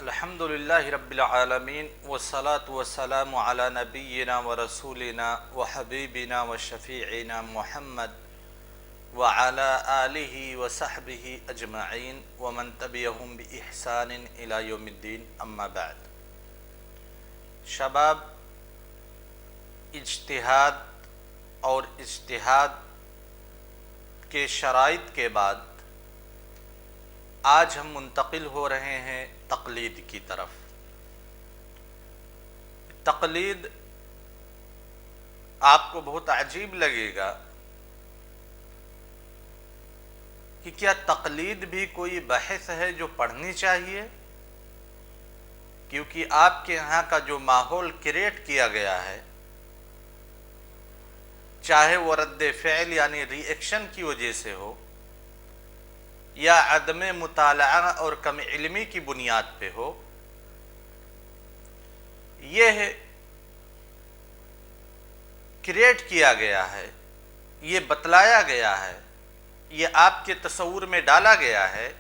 الحمد للہ رب العالمین والصلاة والسلام علی نبینا ورسولنا وحبیبنا وشفیعنا محمد وعلی آلہ وصحبہ اجمعین ومن تبعہم بإحسان الی یوم الدین اما بعد۔ شباب، اجتہاد اور اجتہاد کے شرائط کے بعد آج ہم منتقل ہو رہے ہیں تقلید کی طرف۔ تقلید آپ کو بہت عجیب لگے گا کہ کیا تقلید بھی کوئی بحث ہے جو پڑھنی چاہیے؟ کیونکہ آپ کے یہاں کا جو ماحول کریٹ کیا گیا ہے، چاہے وہ رد فعل یعنی ری ایکشن کی وجہ سے ہو یا عدم مطالعہ اور کم علمی کی بنیاد پہ ہو، یہ کریٹ کیا گیا ہے، یہ بتلایا گیا ہے، یہ آپ کے تصور میں ڈالا گیا ہے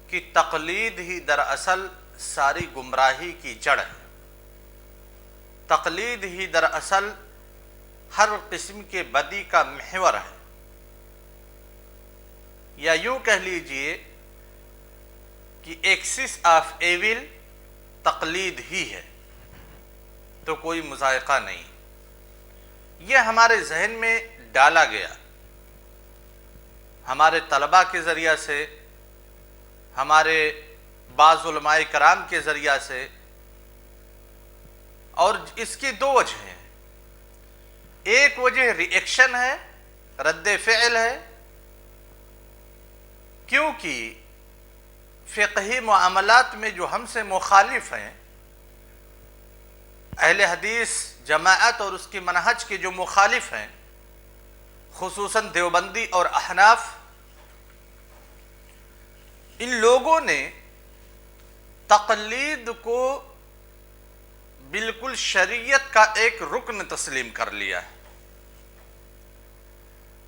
کہ تقلید ہی دراصل ساری گمراہی کی جڑ ہے۔ تقلید ہی دراصل ہر قسم کے بدی کا محور ہے، یا یوں کہہ لیجئے کہ ایکسس آف ایول تقلید ہی ہے، تو کوئی مذائقہ نہیں۔ یہ ہمارے ذہن میں ڈالا گیا، ہمارے طلباء کے ذریعہ سے، ہمارے بعض علماء کرام کے ذریعہ سے، اور اس کی دو وجہ ہیں۔ ایک وجہ ری ایکشن ہے، رد فعل ہے، کیونکہ فقہی معاملات میں جو ہم سے مخالف ہیں، اہل حدیث جماعت اور اس کی منہج کے جو مخالف ہیں، خصوصاً دیوبندی اور احناف، ان لوگوں نے تقلید کو بالکل شریعت کا ایک رکن تسلیم کر لیا ہے،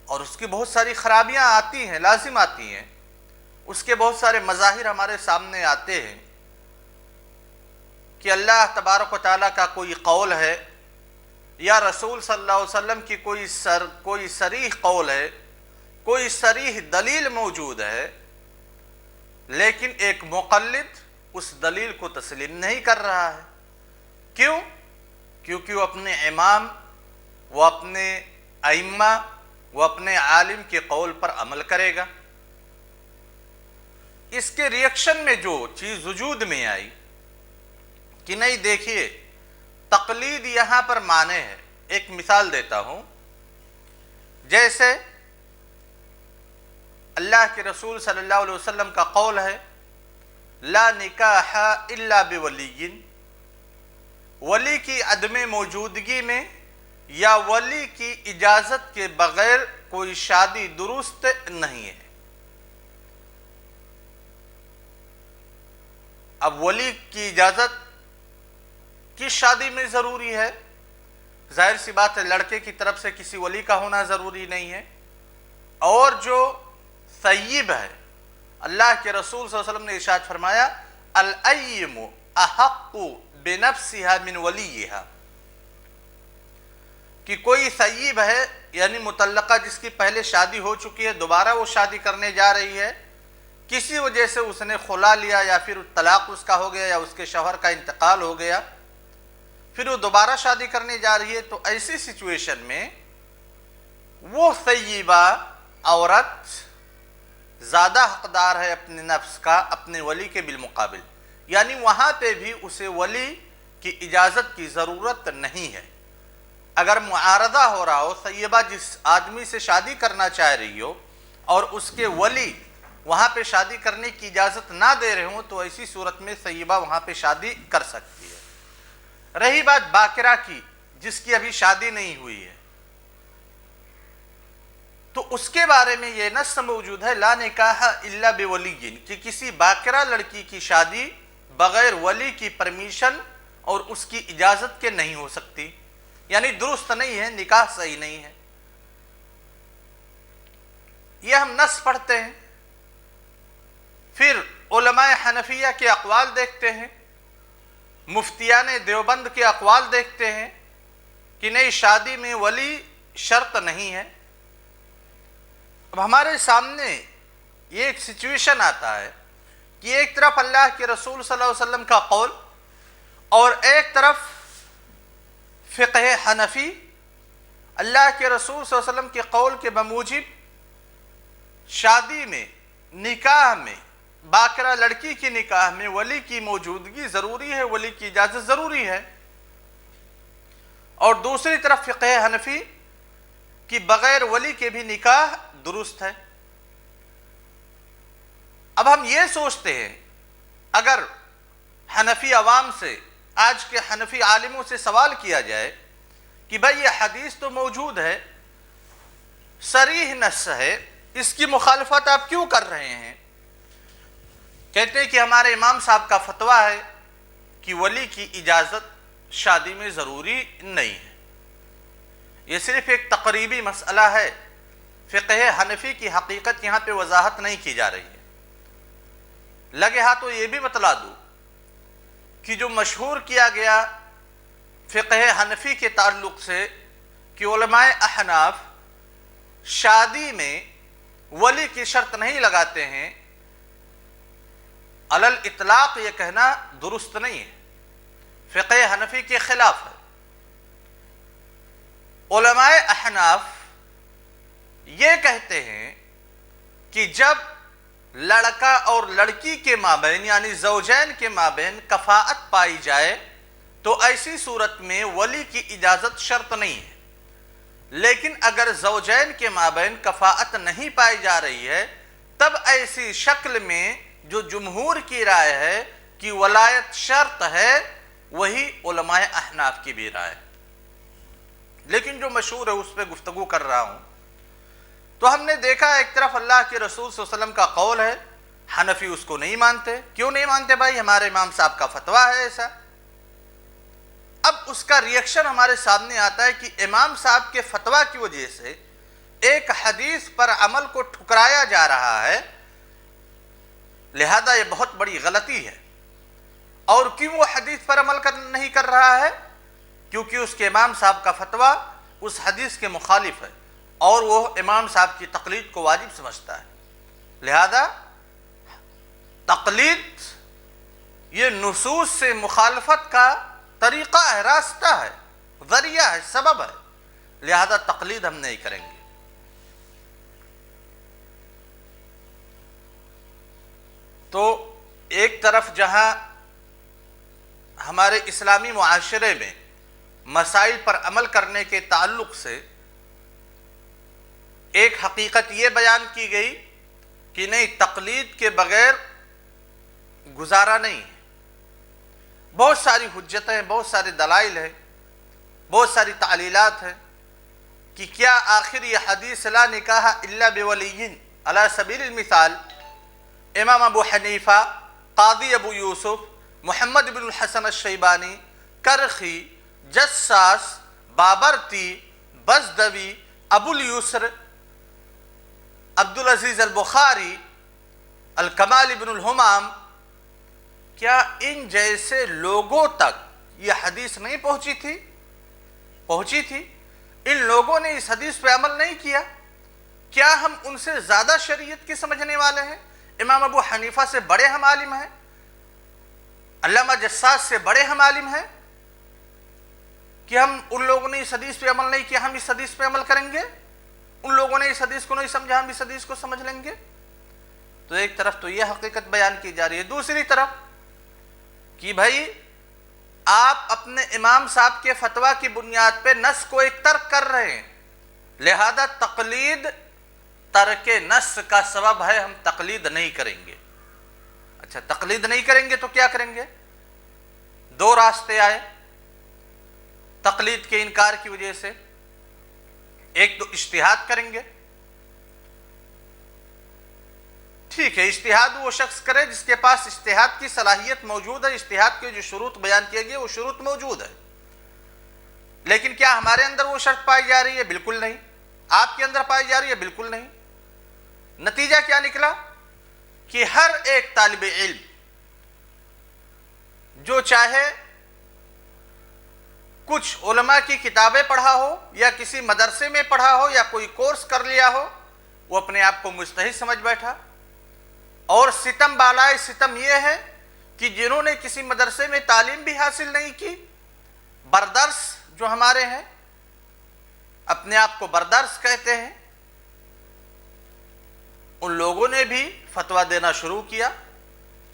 اور اس کی بہت ساری خرابیاں آتی ہیں، لازم آتی ہیں، اس کے بہت سارے مظاہر ہمارے سامنے آتے ہیں کہ اللہ تبارک و تعالیٰ کا کوئی قول ہے یا رسول صلی اللہ علیہ وسلم کی کوئی صریح قول ہے، کوئی صریح دلیل موجود ہے، لیکن ایک مقلد اس دلیل کو تسلیم نہیں کر رہا ہے۔ کیوں؟ کیونکہ وہ اپنے امام، وہ اپنے ائمہ، وہ اپنے عالم کے قول پر عمل کرے گا۔ اس کے ریئیکشن میں جو چیز وجود میں آئی کہ نہیں، دیکھیے تقلید یہاں پر معنی ہے۔ ایک مثال دیتا ہوں، جیسے اللہ کے رسول صلی اللہ علیہ وسلم کا قول ہے لا نکاح الا بولی، ولی کی عدم موجودگی میں یا ولی کی اجازت کے بغیر کوئی شادی درست نہیں ہے۔ اب ولی کی اجازت کس شادی میں ضروری ہے؟ ظاہر سی بات ہے لڑکے کی طرف سے کسی ولی کا ہونا ضروری نہیں ہے، اور جو ثیب ہے، اللہ کے رسول صلی اللہ علیہ وسلم نے ارشاد فرمایا الأیم احق بنفسها من ولیہا، کہ کوئی ثیب ہے یعنی مطلقہ جس کی پہلے شادی ہو چکی ہے، دوبارہ وہ شادی کرنے جا رہی ہے، کسی وجہ سے اس نے خلا لیا یا پھر طلاق اس کا ہو گیا یا اس کے شوہر کا انتقال ہو گیا، پھر وہ دوبارہ شادی کرنے جا رہی ہے، تو ایسی سچویشن میں وہ ثیبہ عورت زیادہ حقدار ہے اپنے نفس کا اپنے ولی کے بالمقابل، یعنی وہاں پہ بھی اسے ولی کی اجازت کی ضرورت نہیں ہے۔ اگر معارضہ ہو رہا ہو، ثیبہ جس آدمی سے شادی کرنا چاہ رہی ہو اور اس کے ولی وہاں پہ شادی کرنے کی اجازت نہ دے رہے ہوں، تو ایسی صورت میں ثیبہ وہاں پہ شادی کر سکتی ہے۔ رہی بات باکرہ کی، جس کی ابھی شادی نہیں ہوئی ہے، تو اس کے بارے میں یہ نص موجود ہے لا نکاح الا بولی، کہ کسی باکرہ لڑکی کی شادی بغیر ولی کی پرمیشن اور اس کی اجازت کے نہیں ہو سکتی، یعنی درست نہیں ہے، نکاح صحیح نہیں ہے۔ یہ ہم نص پڑھتے ہیں، پھر علماء حنفیہ کے اقوال دیکھتے ہیں، مفتیان دیوبند کے اقوال دیکھتے ہیں کہ نہیں، شادی میں ولی شرط نہیں ہے۔ اب ہمارے سامنے یہ ایک سچویشن آتا ہے کہ ایک طرف اللہ کے رسول صلی اللہ علیہ وسلم کا قول اور ایک طرف فقہ حنفی، اللہ کے رسول صلی اللہ علیہ وسلم کے قول کے بموجب شادی میں، نکاح میں، باکرہ لڑکی کی نکاح میں ولی کی موجودگی ضروری ہے، ولی کی اجازت ضروری ہے، اور دوسری طرف فقہ حنفی کہ بغیر ولی کے بھی نکاح درست ہے۔ اب ہم یہ سوچتے ہیں، اگر حنفی عوام سے، آج کے حنفی عالموں سے سوال کیا جائے کہ بھئی یہ حدیث تو موجود ہے، صریح نص ہے، اس کی مخالفت آپ کیوں کر رہے ہیں؟ کہتے ہیں کہ ہمارے امام صاحب کا فتویٰ ہے کہ ولی کی اجازت شادی میں ضروری نہیں ہے۔ یہ صرف ایک تقریبی مسئلہ ہے، فقہ حنفی کی حقیقت یہاں پہ وضاحت نہیں کی جا رہی ہے۔ لگے ہاتھوں یہ بھی بتلا دوں کہ جو مشہور کیا گیا فقہ حنفی کے تعلق سے کہ علماء احناف شادی میں ولی کی شرط نہیں لگاتے ہیں، علی الاطلاق یہ کہنا درست نہیں ہے، فقہ حنفی کے خلاف ہے۔ علماء احناف یہ کہتے ہیں کہ جب لڑکا اور لڑکی کے مابین یعنی زوجین کے مابین کفاءت پائی جائے تو ایسی صورت میں ولی کی اجازت شرط نہیں ہے، لیکن اگر زوجین کے مابین کفاءت نہیں پائی جا رہی ہے تب ایسی شکل میں جو جمہور کی رائے ہے کہ ولایت شرط ہے، وہی علماء احناف کی بھی رائے، لیکن جو مشہور ہے اس پہ گفتگو کر رہا ہوں۔ تو ہم نے دیکھا ایک طرف اللہ کے رسول صلی اللہ علیہ وسلم کا قول ہے، حنفی اس کو نہیں مانتے۔ کیوں نہیں مانتے بھائی؟ ہمارے امام صاحب کا فتویٰ ہے ایسا۔ اب اس کا ریئیکشن ہمارے سامنے آتا ہے کہ امام صاحب کے فتویٰ کی وجہ سے ایک حدیث پر عمل کو ٹھکرایا جا رہا ہے، لہذا یہ بہت بڑی غلطی ہے۔ اور کیوں وہ حدیث پر عمل نہیں کر رہا ہے؟ کیونکہ اس کے امام صاحب کا فتویٰ اس حدیث کے مخالف ہے اور وہ امام صاحب کی تقلید کو واجب سمجھتا ہے، لہذا تقلید یہ نصوص سے مخالفت کا طریقہ ہے، راستہ ہے، ذریعہ ہے، سبب ہے، لہذا تقلید ہم نہیں کریں گے۔ تو ایک طرف جہاں ہمارے اسلامی معاشرے میں مسائل پر عمل کرنے کے تعلق سے ایک حقیقت یہ بیان کی گئی کہ نہیں، تقلید کے بغیر گزارا نہیں ہے، بہت ساری حجتیں ہیں، بہت سارے دلائل ہیں، بہت ساری تعلیلات ہیں کہ کیا آخر یہ حدیث لا نکاح الا بولی علی سبیل المثال امام ابو حنیفہ، قاضی ابو یوسف، محمد بن الحسن الشیبانی، کرخی، جساس، بابرتی، بزدوی، ابو الیسر، عبدالعزیز البخاری، الکمال بن الہمام، کیا ان جیسے لوگوں تک یہ حدیث نہیں پہنچی تھی؟ پہنچی تھی۔ ان لوگوں نے اس حدیث پہ عمل نہیں کیا؟ کیا ہم ان سے زیادہ شریعت کی سمجھنے والے ہیں؟ امام ابو حنیفہ سے بڑے ہم عالم ہیں؟ علامہ جساس سے بڑے ہم عالم ہیں کہ ہم ان لوگوں نے اس حدیث پہ عمل نہیں کیا، ہم اس حدیث پہ عمل کریں گے؟ ان لوگوں نے اس حدیث کو نہیں سمجھا، ہم اس حدیث کو سمجھ لیں گے؟ تو ایک طرف تو یہ حقیقت بیان کی جا رہی ہے، دوسری طرف کہ بھائی آپ اپنے امام صاحب کے فتویٰ کی بنیاد پہ نص کو ایک ترک کر رہے ہیں، لہذا تقلید ترک نص کا سبب ہے، ہم تقلید نہیں کریں گے۔ اچھا، تقلید نہیں کریں گے تو کیا کریں گے؟ دو راستے آئے تقلید کے انکار کی وجہ سے۔ ایک تو اجتہاد کریں گے، ٹھیک ہے، اجتہاد وہ شخص کرے جس کے پاس اجتہاد کی صلاحیت موجود ہے، اجتہاد کے جو شروط بیان کیے گئے وہ شروط موجود ہے، لیکن کیا ہمارے اندر وہ شرط پائی جا رہی ہے؟ بالکل نہیں۔ آپ کے اندر پائی جا رہی ہے؟ بالکل نہیں۔ نتیجہ کیا نکلا کہ ہر ایک طالب علم جو چاہے کچھ علماء کی کتابیں پڑھا ہو یا کسی مدرسے میں پڑھا ہو یا کوئی کورس کر لیا ہو، وہ اپنے آپ کو مجتہد سمجھ بیٹھا۔ اور ستم بالائے ستم یہ ہے کہ جنہوں نے کسی مدرسے میں تعلیم بھی حاصل نہیں کی، بردرس جو ہمارے ہیں، اپنے آپ کو بردرس کہتے ہیں، ان لوگوں نے بھی فتویٰ دینا شروع کیا،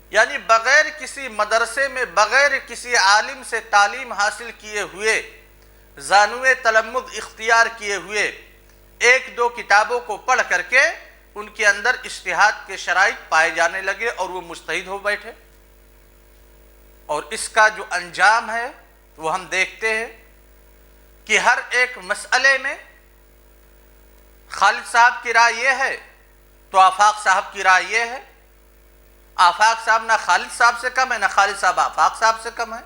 یعنی بغیر کسی مدرسے میں، بغیر کسی عالم سے تعلیم حاصل کیے ہوئے، زانوِ تلمذ اختیار کیے ہوئے، ایک دو کتابوں کو پڑھ کر کے ان کے اندر اجتہاد کے شرائط پائے جانے لگے اور وہ مجتہد ہو بیٹھے۔ اور اس کا جو انجام ہے وہ ہم دیکھتے ہیں کہ ہر ایک مسئلے میں خالد صاحب کی رائے یہ ہے تو آفاق صاحب کی رائے یہ ہے، آفاق صاحب نہ خالد صاحب سے کم ہے، نہ خالد صاحب آفاق صاحب سے کم ہے،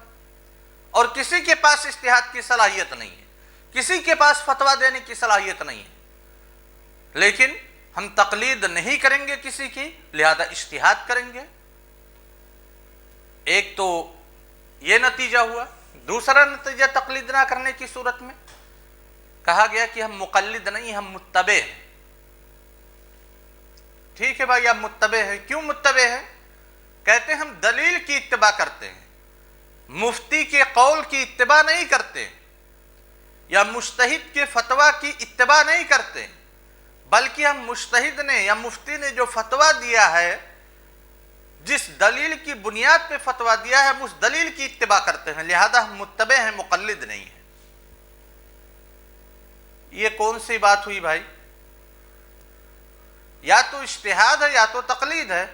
اور کسی کے پاس اجتہاد کی صلاحیت نہیں ہے، کسی کے پاس فتویٰ دینے کی صلاحیت نہیں ہے۔ لیکن ہم تقلید نہیں کریں گے کسی کی، لہذا اجتہاد کریں گے۔ ایک تو یہ نتیجہ ہوا۔ دوسرا نتیجہ تقلید نہ کرنے کی صورت میں کہا گیا کہ ہم مقلد نہیں، ہم متبع ہیں۔ ٹھیک ہے بھائی، آپ متبع ہیں، کیوں متبع ہیں؟ کہتے ہیں ہم دلیل کی اتباع کرتے ہیں، مفتی کے قول کی اتباع نہیں کرتے، یا مجتہد کے فتویٰ کی اتباع نہیں کرتے، بلکہ ہم مجتہد نے یا مفتی نے جو فتویٰ دیا ہے، جس دلیل کی بنیاد پہ فتویٰ دیا ہے، ہم اس دلیل کی اتباع کرتے ہیں، لہذا ہم متبع ہیں، مقلد نہیں ہیں۔ یہ کون سی بات ہوئی بھائی؟ یا تو اجتہاد ہے یا تو تقلید ہے،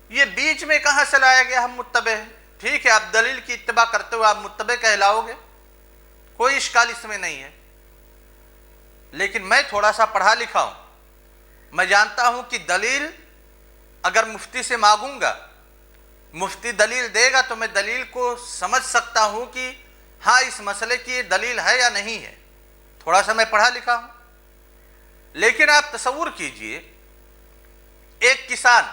یہ بیچ میں کہاں سے لایا گیا ہم متبع ہیں؟ ٹھیک ہے، آپ دلیل کی اتباع کرتے ہو، آپ متبع کہلاؤ گے، کوئی اشکال اس میں نہیں ہے۔ لیکن میں تھوڑا سا پڑھا لکھا ہوں، میں جانتا ہوں کہ دلیل اگر مفتی سے مانگوں گا، مفتی دلیل دے گا تو میں دلیل کو سمجھ سکتا ہوں کہ ہاں اس مسئلے کی یہ دلیل ہے یا نہیں ہے، تھوڑا سا میں پڑھا لکھا ہوں۔ لیکن آپ تصور کیجئے ایک کسان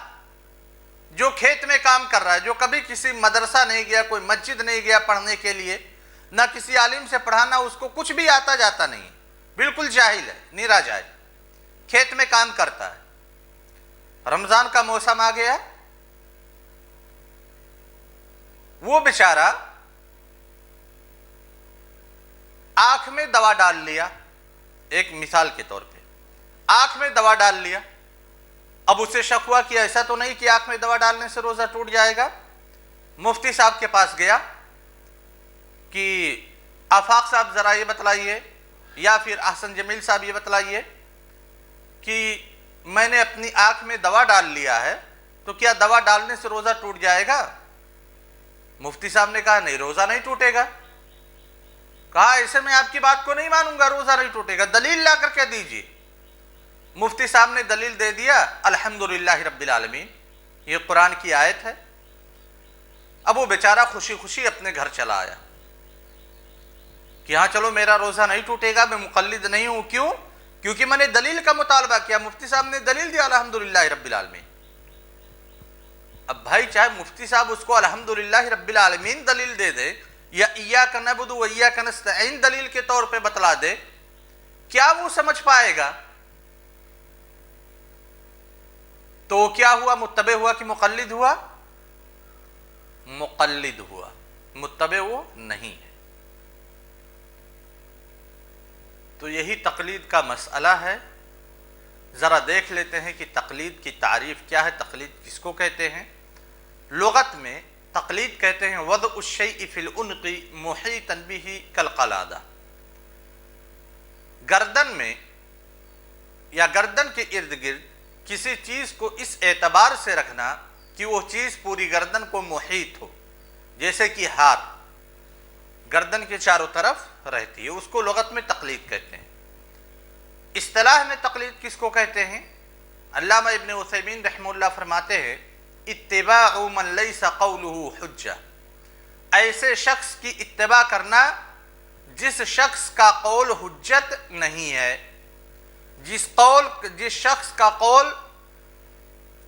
جو کھیت میں کام کر رہا ہے، جو کبھی کسی مدرسہ نہیں گیا، کوئی مسجد نہیں گیا پڑھنے کے لیے، نہ کسی عالم سے پڑھانا، اس کو کچھ بھی آتا جاتا نہیں، بالکل جاہل ہے، نیرا جاہل، کھیت میں کام کرتا ہے۔ رمضان کا موسم آ گیا، وہ بیچارہ آنکھ میں دوا ڈال لیا، ایک مثال کے طور پہ آنکھ میں دوا ڈال لیا۔ اب اسے شک ہوا کہ ایسا تو نہیں کہ آنکھ میں دوا ڈالنے سے روزہ ٹوٹ جائے گا۔ مفتی صاحب کے پاس گیا کہ آفاق صاحب ذرا یہ بتلائیے، یا پھر احسن جمیل صاحب یہ بتلائیے کہ میں نے اپنی آنکھ میں دوا ڈال لیا ہے، تو کیا دوا ڈالنے سے روزہ ٹوٹ جائے گا؟ مفتی صاحب نے کہا نہیں، روزہ نہیں ٹوٹے گا۔ کہا ایسے میں آپ کی بات کو نہیں مانوں گا، روزہ نہیں ٹوٹے گا، دلیل لا کر کے دیجیے۔ مفتی صاحب نے دلیل دے دیا، الحمدللہ رب العالمین، یہ قرآن کی آیت ہے۔ اب وہ بیچارہ خوشی خوشی اپنے گھر چلا آیا کہ ہاں چلو میرا روزہ نہیں ٹوٹے گا، میں مقلد نہیں ہوں۔ کیوں؟ کیونکہ میں نے دلیل کا مطالبہ کیا، مفتی صاحب نے دلیل دیا الحمدللہ رب العالمین۔ اب بھائی چاہے مفتی صاحب اس کو الحمدللہ رب العالمین دلیل دے دے، یا ایاک نعبد و ایاک نستعین دلیل کے طور پہ بتلا دے، کیا وہ سمجھ پائے گا؟ تو کیا ہوا؟ متبع ہوا کہ مقلد ہوا؟ مقلد ہوا، متبع وہ نہیں ہے۔ تو یہی تقلید کا مسئلہ ہے۔ ذرا دیکھ لیتے ہیں کہ تقلید کی تعریف کیا ہے، تقلید کس کو کہتے ہیں۔ لغت میں تقلید کہتے ہیں وضع الشیء فی العنق محیطا بہ کالقلادہ، گردن میں یا گردن کے ارد گرد کسی چیز کو اس اعتبار سے رکھنا کہ وہ چیز پوری گردن کو محیط ہو، جیسے کہ ہاتھ گردن کے چاروں طرف رہتی ہے، اس کو لغت میں تقلید کہتے ہیں۔ اصطلاح میں تقلید کس کو کہتے ہیں؟ علامہ ابن عثیمین رحمہ اللہ فرماتے ہیں اتباع من لیس قولہ حجہ، ایسے شخص کی اتباع کرنا جس شخص کا قول حجت نہیں ہے، جس شخص کا قول